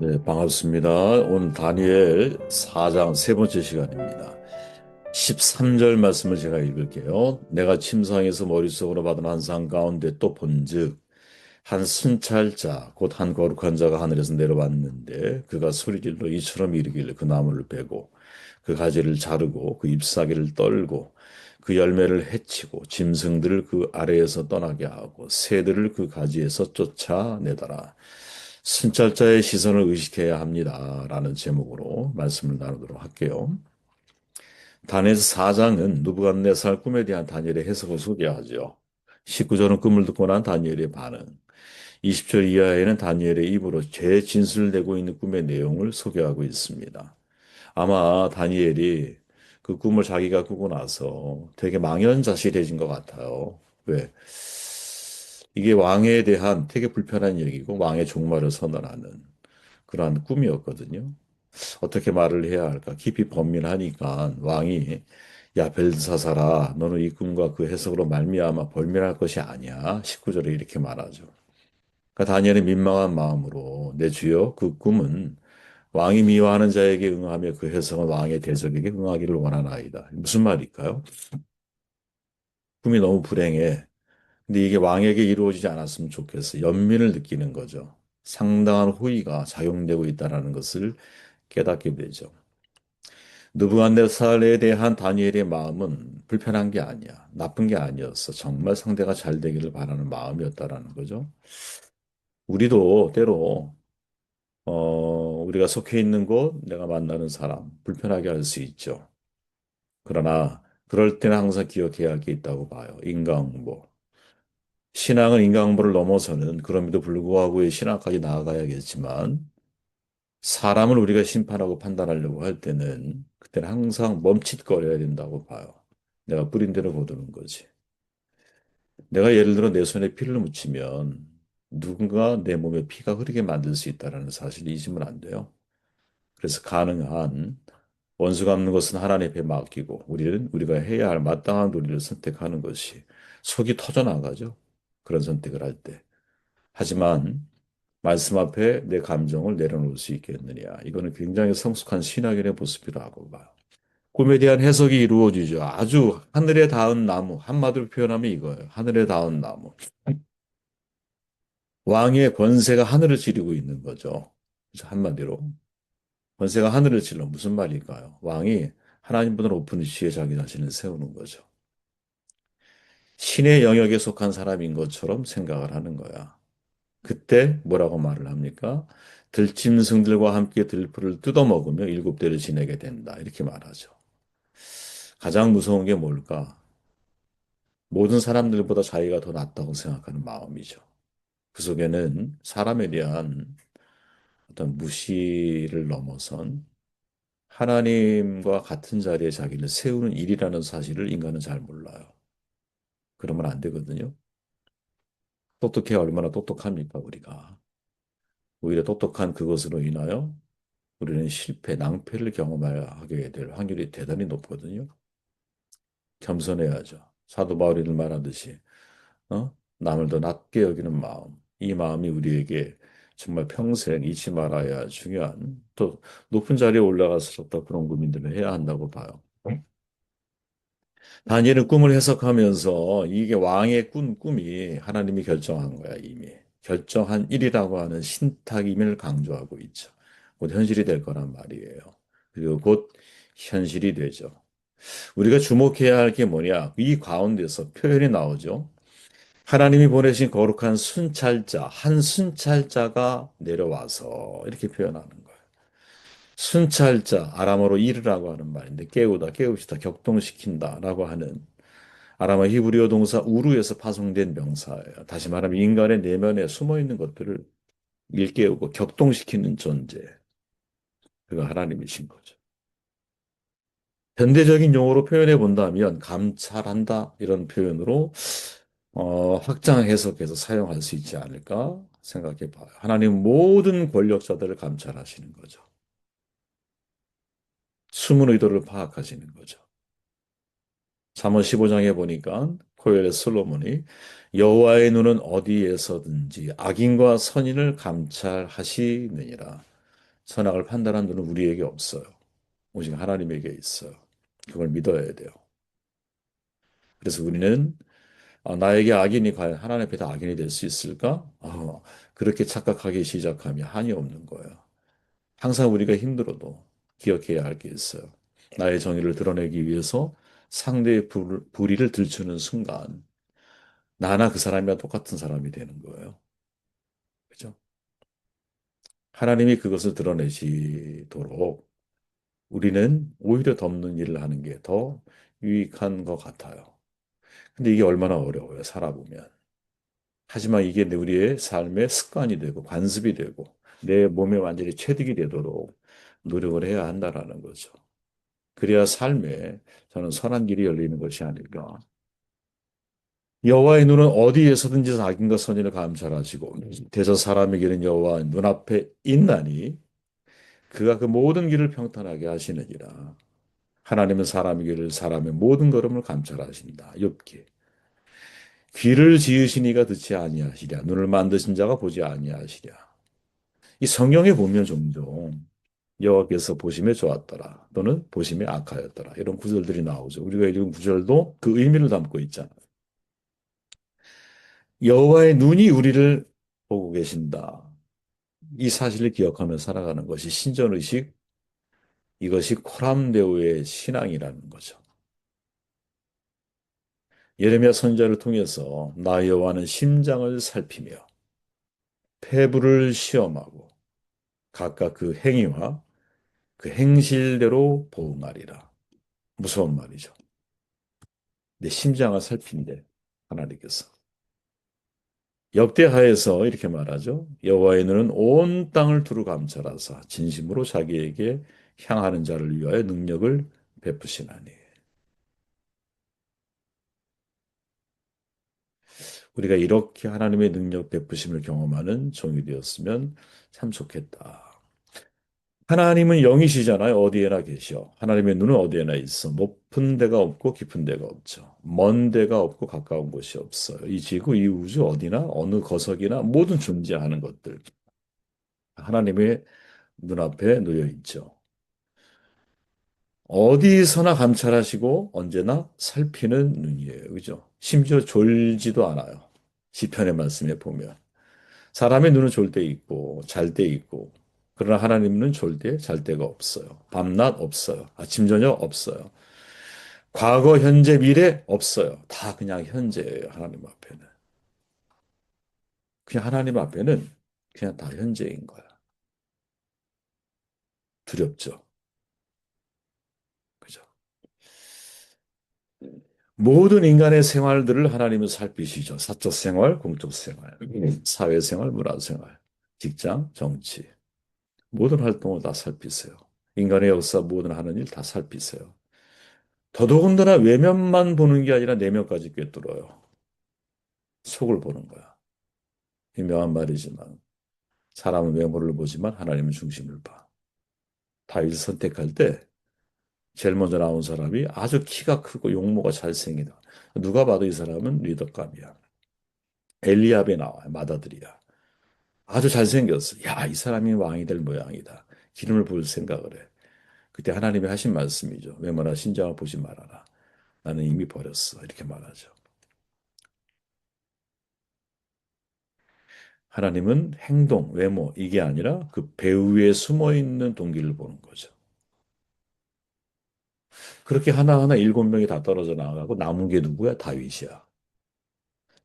네, 반갑습니다. 오늘 다니엘 4장 세 번째 시간입니다. 13절 말씀을 제가 읽을게요. 내가 침상에서 머릿속으로 받은 한 상 가운데 또 본즉 한 순찰자 곧 한 거룩한 자가 하늘에서 내려왔는데 그가 소리질러 이처럼 이르기를 그 나무를 베고 그 가지를 자르고 그 잎사귀를 떨고 그 열매를 해치고 짐승들을 그 아래에서 떠나게 하고 새들을 그 가지에서 쫓아내더라. 순찰자의 시선을 의식해야 합니다. 라는 제목으로 말씀을 나누도록 할게요. 다니엘 4장은 느부갓네살 꿈에 대한 다니엘의 해석을 소개하죠. 19절은 꿈을 듣고 난 다니엘의 반응, 20절 이하에는 다니엘의 입으로 재진술되고 있는 꿈의 내용을 소개하고 있습니다. 아마 다니엘이 그 꿈을 자기가 꾸고 나서 되게 망연자실해진 것 같아요. 왜? 이게 왕에 대한 되게 불편한 얘기고 왕의 종말을 선언하는 그러한 꿈이었거든요. 어떻게 말을 해야 할까? 깊이 번민하니까 왕이 야 벨사사라 너는 이 꿈과 그 해석으로 말미암아 벌면할 것이 아니야. 19절에 이렇게 말하죠. 그러니까 다니엘은 민망한 마음으로 내 주여 그 꿈은 왕이 미워하는 자에게 응하며 그 해석은 왕의 대적에게 응하기를 원하나이다. 무슨 말일까요? 꿈이 너무 불행해. 근데 이게 왕에게 이루어지지 않았으면 좋겠어. 연민을 느끼는 거죠. 상당한 호의가 작용되고 있다는 것을 깨닫게 되죠. 느부갓네살에 대한 다니엘의 마음은 불편한 게 아니야. 나쁜 게 아니었어. 정말 상대가 잘 되기를 바라는 마음이었다라는 거죠. 우리도 때로 우리가 속해 있는 곳, 내가 만나는 사람, 불편하게 할 수 있죠. 그러나 그럴 때는 항상 기억해야 할 게 있다고 봐요. 인과응보. 신앙은 인과응보를 넘어서는 그럼에도 불구하고의 신앙까지 나아가야겠지만 사람을 우리가 심판하고 판단하려고 할 때는 그때는 항상 멈칫거려야 된다고 봐요. 내가 뿌린 대로 거두는 거지. 내가 예를 들어 내 손에 피를 묻히면 누군가 내 몸에 피가 흐르게 만들 수 있다는 사실을 잊으면 안 돼요. 그래서 가능한 원수 갚는 것은 하나님 앞에 맡기고 우리는 우리가 해야 할 마땅한 도리를 선택하는 것이 속이 터져나가죠. 그런 선택을 할 때. 하지만 말씀 앞에 내 감정을 내려놓을 수 있겠느냐. 이거는 굉장히 성숙한 신학인의 모습이라고 봐요. 꿈에 대한 해석이 이루어지죠. 아주 하늘에 닿은 나무, 한마디로 표현하면 이거예요. 하늘에 닿은 나무. 왕의 권세가 하늘을 찌르고 있는 거죠. 그래서 한마디로. 권세가 하늘을 찔러 무슨 말일까요? 왕이 하나님보다 높은 위치에 자기 자신을 세우는 거죠. 신의 영역에 속한 사람인 것처럼 생각을 하는 거야. 그때 뭐라고 말을 합니까? 들짐승들과 함께 들풀을 뜯어먹으며 일곱 대를 지내게 된다. 이렇게 말하죠. 가장 무서운 게 뭘까? 모든 사람들보다 자기가 더 낫다고 생각하는 마음이죠. 그 속에는 사람에 대한 어떤 무시를 넘어선 하나님과 같은 자리에 자기를 세우는 일이라는 사실을 인간은 잘 몰라요. 그러면 안 되거든요. 똑똑해야 얼마나 똑똑합니까, 우리가. 오히려 똑똑한 그것으로 인하여 우리는 실패, 낭패를 경험하게 될 확률이 대단히 높거든요. 겸손해야죠. 사도 바울이 말하듯이 남을 더 낮게 여기는 마음. 이 마음이 우리에게 정말 평생 잊지 말아야 할 중요한 또 높은 자리에 올라가서 그런 고민들을 해야 한다고 봐요. 다니엘은 꿈을 해석하면서 이게 왕의 꿈이 하나님이 결정한 거야, 이미. 결정한 일이라고 하는 신탁임을 강조하고 있죠. 곧 현실이 될 거란 말이에요. 그리고 곧 현실이 되죠. 우리가 주목해야 할 게 뭐냐? 이 가운데서 표현이 나오죠. 하나님이 보내신 거룩한 순찰자, 한 순찰자가 내려와서 이렇게 표현하는 거예요. 순찰자, 아람어로 이르라고 하는 말인데 깨우다, 깨우시다, 격동시킨다라고 하는 아람어 히브리어 동사 우루에서 파송된 명사예요. 다시 말하면 인간의 내면에 숨어 있는 것들을 일깨우고 격동시키는 존재. 그가 하나님이신 거죠. 현대적인 용어로 표현해 본다면 감찰한다 이런 표현으로 확장 해석해서 사용할 수 있지 않을까 생각해 봐요. 하나님 모든 권력자들을 감찰하시는 거죠. 숨은 의도를 파악하시는 거죠. 잠언 15장에 보니까 코엘의 솔로몬이 여호와의 눈은 어디에서든지 악인과 선인을 감찰하시느니라. 선악을 판단하는 눈은 우리에게 없어요. 오직 하나님에게 있어요. 그걸 믿어야 돼요. 그래서 우리는 나에게 악인이 과연 하나님 앞에 다 악인이 될 수 있을까? 그렇게 착각하기 시작하면 한이 없는 거예요. 항상 우리가 힘들어도 기억해야 할 게 있어요. 나의 정의를 드러내기 위해서 상대의 불의를 들추는 순간 나나 그 사람이랑 똑같은 사람이 되는 거예요. 그죠? 하나님이 그것을 드러내시도록 우리는 오히려 덮는 일을 하는 게 더 유익한 것 같아요. 근데 이게 얼마나 어려워요, 살아보면. 하지만 이게 우리의 삶의 습관이 되고 관습이 되고 내 몸에 완전히 체득이 되도록 노력을 해야 한다라는 거죠. 그래야 삶에 저는 선한 길이 열리는 것이 아닐까. 여호와의 눈은 어디에서든지 악인과 선인을 감찰하시고 대저 사람의 길은 여호와 눈앞에 있나니 그가 그 모든 길을 평탄하게 하시느니라. 하나님은 사람의 길을 사람의 모든 걸음을 감찰하신다. 욥기. 귀를 지으신 이가 듣지 아니하시랴. 눈을 만드신 자가 보지 아니하시랴. 이 성경에 보면 종종 여호와께서 보심에 좋았더라 또는 보심에 악하였더라 이런 구절들이 나오죠. 우리가 읽은 구절도 그 의미를 담고 있잖아요. 여호와의 눈이 우리를 보고 계신다. 이 사실을 기억하며 살아가는 것이 신전의식, 이것이 코람데오의 신앙이라는 거죠. 예레미야 선지자를 통해서 나 여호와는 심장을 살피며 폐부를 시험하고 각각 그 행위와 그 행실대로 보응하리라. 무서운 말이죠. 내 심장을 살핀대 하나님께서. 역대하에서 이렇게 말하죠. 여호와의 눈은 온 땅을 두루 감찰하사 진심으로 자기에게 향하는 자를 위하여 능력을 베푸시나니. 우리가 이렇게 하나님의 능력 베푸심을 경험하는 종이 되었으면 참 좋겠다. 하나님은 영이시잖아요. 어디에나 계셔. 하나님의 눈은 어디에나 있어. 높은 데가 없고 깊은 데가 없죠. 먼 데가 없고 가까운 곳이 없어요. 이 지구, 이 우주 어디나 어느 거석이나 모든 존재하는 것들. 하나님의 눈앞에 놓여 있죠. 어디서나 감찰하시고 언제나 살피는 눈이에요. 그죠? 심지어 졸지도 않아요. 시편의 말씀에 보면. 사람의 눈은 졸 때 있고 잘 때 있고 그러나 하나님 눈은 졸 때 잘 때가 없어요. 밤낮 없어요. 아침 저녁 없어요. 과거, 현재, 미래 없어요. 다 그냥 현재예요. 하나님 앞에는. 그냥 하나님 앞에는 그냥 다 현재인 거야. 두렵죠. 그죠? 모든 인간의 생활들을 하나님은 살피시죠. 사적 생활, 공적 생활, 사회 생활, 문화 생활, 직장, 정치. 모든 활동을 다 살피세요. 인간의 역사 모든 하는 일 다 살피세요. 더더군다나 외면만 보는 게 아니라 내면까지 꿰뚫어요. 속을 보는 거야. 유명한 말이지만 사람은 외모를 보지만 하나님은 중심을 봐. 다윗을 선택할 때 제일 먼저 나온 사람이 아주 키가 크고 용모가 잘생기다. 누가 봐도 이 사람은 리더감이야. 엘리압에 나와요. 맏아들이야. 아주 잘생겼어. 야, 이 사람이 왕이 될 모양이다. 기름을 부을 생각을 해. 그때 하나님이 하신 말씀이죠. 외모나 신장을 보지 말아라. 나는 이미 버렸어. 이렇게 말하죠. 하나님은 행동, 외모, 이게 아니라 그 배후에 숨어 있는 동기를 보는 거죠. 그렇게 하나하나 7명이 다 떨어져 나가고 남은 게 누구야? 다윗이야.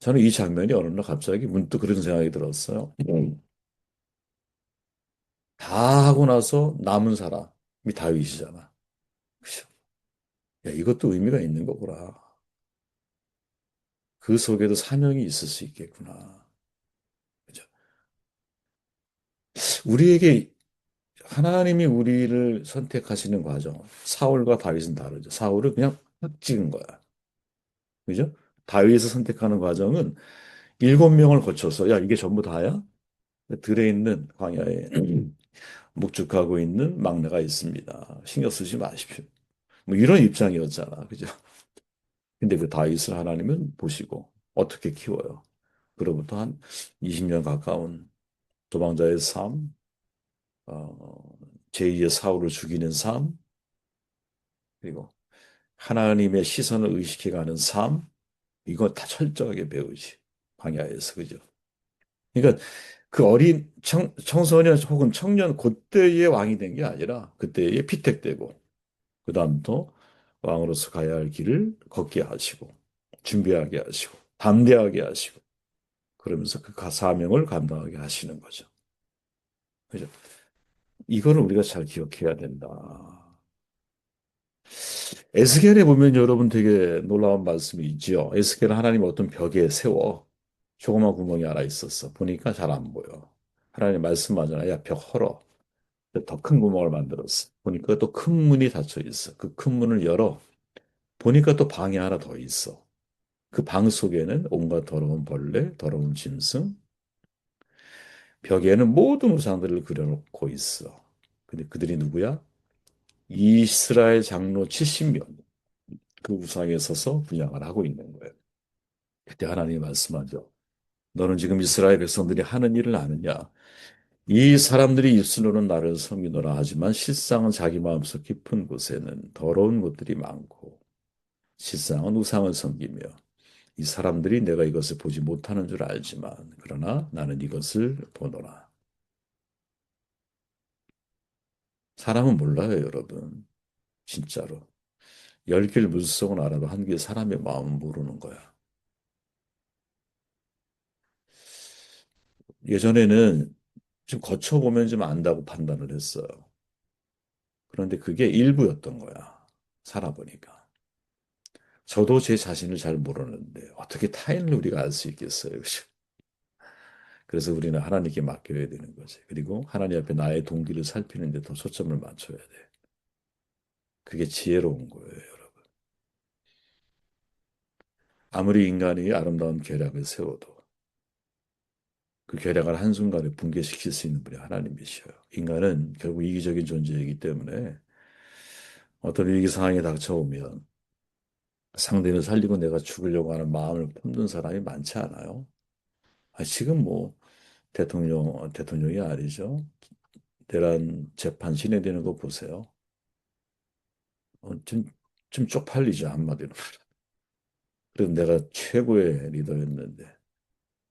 저는 이 장면이 어느 날 갑자기 문득 그런 생각이 들었어요. 다 하고 나서 남은 사람이 다윗이잖아. 그죠? 야, 이것도 의미가 있는 거구나. 그 속에도 사명이 있을 수 있겠구나. 그죠? 우리에게 하나님이 우리를 선택하시는 과정, 사울과 다윗은 다르죠. 사울은 그냥 딱 찍은 거야. 그죠? 다윗을 선택하는 과정은 7명을 거쳐서, 야, 이게 전부 다야? 들에 있는 광야에 묵죽하고 있는 막내가 있습니다. 신경 쓰지 마십시오. 뭐 이런 입장이었잖아. 그죠? 근데 그 다윗을 하나님은 보시고 어떻게 키워요? 그로부터 한 20년 가까운 도망자의 삶, 제2의 사울을 죽이는 삶, 그리고 하나님의 시선을 의식해가는 삶, 이거 다 철저하게 배우지. 광야에서, 그죠? 그러니까 그 어린 청소년 혹은 청년 그때의 왕이 된 게 아니라 그때의 피택되고 그다음부터 왕으로서 가야 할 길을 걷게 하시고 준비하게 하시고 담대하게 하시고 그러면서 그 사명을 감당하게 하시는 거죠. 그죠? 이거는 우리가 잘 기억해야 된다. 에스겔에 보면 여러분 되게 놀라운 말씀이 있지요. 에스겔은 하나님 어떤 벽에 세워 조그만 구멍이 하나 있었어. 보니까 잘 안 보여. 하나님 말씀하잖아. 야, 벽 헐어. 더 큰 구멍을 만들었어. 보니까 또 큰 문이 닫혀 있어. 그 큰 문을 열어. 보니까 또 방이 하나 더 있어. 그 방 속에는 온갖 더러운 벌레, 더러운 짐승, 벽에는 모든 우상들을 그려놓고 있어. 근데 그들이 누구야? 이스라엘 장로 70명. 그 우상에 서서 분양을 하고 있는 거예요. 그때 하나님이 말씀하죠. 너는 지금 이스라엘 백성들이 하는 일을 아느냐? 이 사람들이 입술로는 나를 섬기노라 하지만 실상은 자기 마음속 깊은 곳에는 더러운 것들이 많고 실상은 우상을 섬기며 이 사람들이 내가 이것을 보지 못하는 줄 알지만 그러나 나는 이것을 보노라. 사람은 몰라요, 여러분. 진짜로. 열 길 물속은 알아도 한 길 사람의 마음은 모르는 거야. 예전에는 좀 거쳐보면 좀 안다고 판단을 했어요. 그런데 그게 일부였던 거야. 살아보니까. 저도 제 자신을 잘 모르는데 어떻게 타인을 우리가 알 수 있겠어요. 그죠? 그래서 우리는 하나님께 맡겨야 되는 거지. 그리고 하나님 앞에 나의 동기를 살피는 데 더 초점을 맞춰야 돼. 그게 지혜로운 거예요, 여러분. 아무리 인간이 아름다운 계략을 세워도 그 계략을 한순간에 붕괴시킬 수 있는 분이 하나님이셔요. 인간은 결국 이기적인 존재이기 때문에 어떤 위기 상황이 닥쳐오면 상대를 살리고 내가 죽으려고 하는 마음을 품는 사람이 많지 않아요. 지금 뭐 대통령이 아니죠. 대란 재판 진행되는 거 보세요. 어, 좀, 좀 쪽팔리죠, 한마디로. 그래도 내가 최고의 리더였는데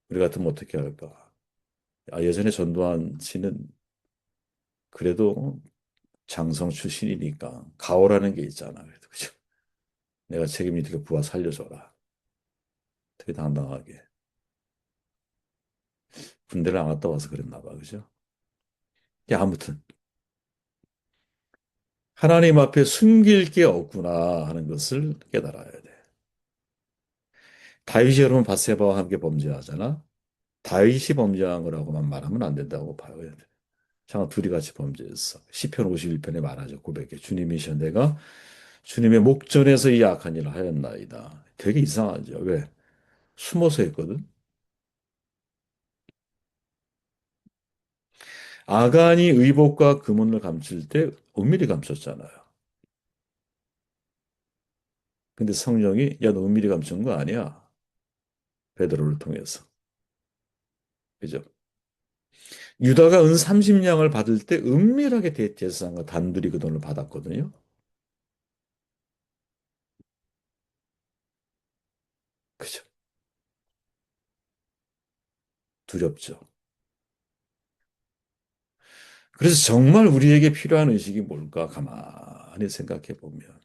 우리 같으면 어떻게 할까? 예전에 전두환 씨는 그래도 장성 출신이니까 가오라는 게 있잖아. 그래도 그죠? 내가 책임있게 부하 살려줘라. 되게 당당하게. 군대를 안 갔다 와서 그랬나 봐. 그죠? 야, 아무튼 하나님 앞에 숨길 게 없구나 하는 것을 깨달아야 돼. 다윗이 여러분 바세바와 함께 범죄하잖아. 다윗이 범죄한 거라고만 말하면 안 된다고 봐요. 자, 둘이 같이 범죄했어. 시편 51편에 말하죠. 고백해. 주님이셔 내가 주님의 목전에서 이 악한 일을 하였나이다. 되게 이상하죠. 왜? 숨어서 했거든. 아간이 의복과 금은을 감출 때 은밀히 감췄잖아요. 근데 성령이 야, 너 은밀히 감춘 거 아니야. 베드로를 통해서. 그죠? 유다가 은 30냥을 받을 때 은밀하게 대제사장과 단둘이 그 돈을 받았거든요. 그죠? 두렵죠. 그래서 정말 우리에게 필요한 의식이 뭘까? 가만히 생각해 보면.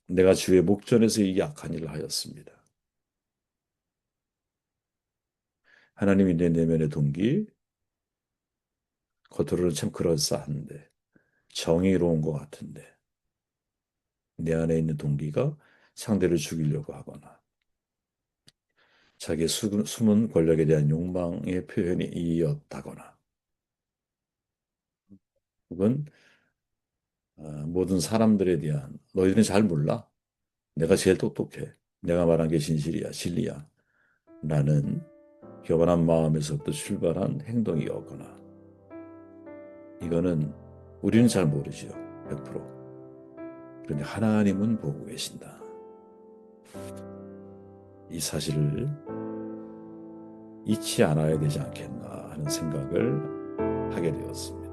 내가 주의 목전에서 이 악한 일을 하였습니다. 하나님이 내 내면의 동기, 겉으로는 참 그럴싸한데, 정의로운 것 같은데, 내 안에 있는 동기가 상대를 죽이려고 하거나, 자기의 숨은 권력에 대한 욕망의 표현이 이었다거나, 혹은 모든 사람들에 대한, 너희들은 잘 몰라. 내가 제일 똑똑해. 내가 말한 게 진실이야, 진리야. 라는 교만한 마음에서부터 출발한 행동이었거나, 이거는 우리는 잘 모르죠. 100%. 그런데 하나님은 보고 계신다. 이 사실을 잊지 않아야 되지 않겠나 하는 생각을 하게 되었습니다.